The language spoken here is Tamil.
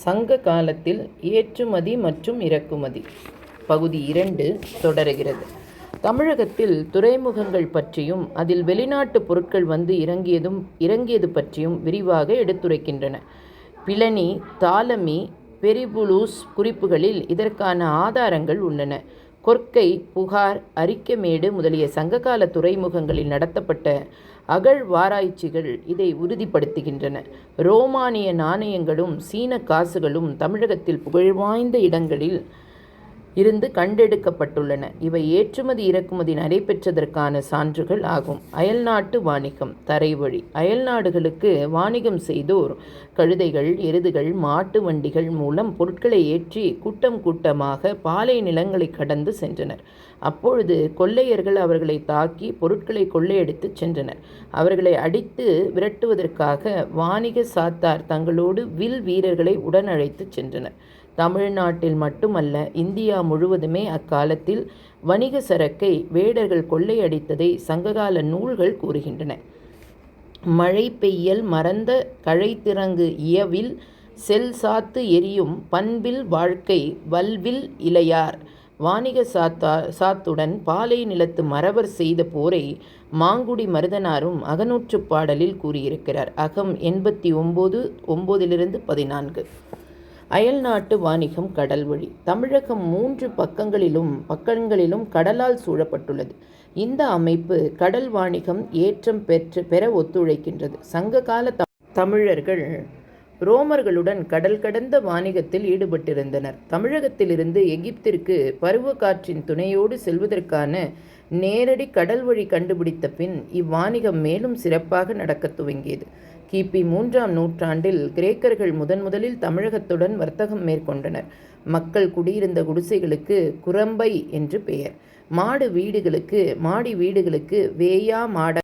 சங்க காலத்தில் ஏற்றுமதி மற்றும் இறக்குமதி பகுதி 2 தொடருகிறது. தமிழகத்தில் துறைமுகங்கள் பற்றியும் அதில் வெளிநாட்டு பொருட்கள் வந்து இறங்கியது பற்றியும் விரிவாக எடுத்துரைக்கின்றன. பிளனி, தாலமி, பெரிபுலூஸ் குறிப்புகளில் இதற்கான ஆதாரங்கள் உள்ளன. கொர்க்கை, புகார், அரிக்கமேடு முதலிய சங்ககால துறைமுகங்களில் நடத்தப்பட்ட அகழ்வாராய்ச்சிகள் இதை உறுதிப்படுத்துகின்றன. ரோமானிய நாணயங்களும் சீன காசுகளும் தமிழகத்தில் புகழ்வாய்ந்த இடங்களில் இருந்து கண்டெடுக்கப்பட்டுள்ளன. இவை ஏற்றுமதி இறக்குமதி நடைபெற்றதற்கான சான்றுகள் ஆகும். அயல்நாட்டு வாணிகம் தரைவழி. அயல்நாடுகளுக்கு வாணிகம் செய்தோர் கழுதைகள், எருதுகள், மாட்டு வண்டிகள் மூலம் பொருட்களை ஏற்றி கூட்டம் கூட்டமாக பாலை நிலங்களை கடந்து சென்றனர். அப்பொழுது கொள்ளையர்கள் அவர்களை தாக்கி பொருட்களை கொள்ளையடித்து சென்றனர். அவர்களை அடித்து விரட்டுவதற்காக வாணிக சாத்தார் தங்களோடு வில் வீரர்களை உடன் அழைத்து சென்றனர். தமிழ்நாட்டில் மட்டுமல்ல, இந்தியா முழுவதுமே அக்காலத்தில் வணிக சரக்கை வேடர்கள் கொள்ளையடித்ததை சங்ககால நூல்கள் கூறுகின்றன. மழை பெய்யல் மறந்த கழைத்திறங்கு இயவில் செல் சாத்து எரியும் பண்பில் வாழ்க்கை வல்வில் இளையார். வாணிக சாத்துடன் பாலை நிலத்து மறவர் செய்த போரை மாங்குடி மருதனாரும் அகநூற்றுப் பாடலில் கூறியிருக்கிறார். அகம் 89:9-14. அயல்நாட்டு வாணிகம் கடல் வழி. தமிழகம் 3 பக்கங்களிலும் கடலால் சூழப்பட்டுள்ளது. இந்த அமைப்பு கடல் வாணிகம் ஏற்றம் பெற ஒத்துழைக்கின்றது. சங்ககால தமிழர்கள் ரோமர்களுடன் கடல் கடந்த வாணிகத்தில் ஈடுபட்டிருந்தனர். தமிழகத்திலிருந்து எகிப்திற்கு பருவக்காற்றின் துணையோடு செல்வதற்கான நேரடி கடல் வழி கண்டுபிடித்த பின் இவ்வாணிகம் மேலும் சிறப்பாக நடக்க துவங்கியது. கிபி 3ஆம் நூற்றாண்டில் கிரேக்கர்கள் முதலில் தமிழகத்துடன் வர்த்தகம் மேற்கொண்டனர். மக்கள் குடியிருந்த குடிசைகளுக்கு குரம்பை என்று பெயர். மாடி வீடுகளுக்கு வேயா மாட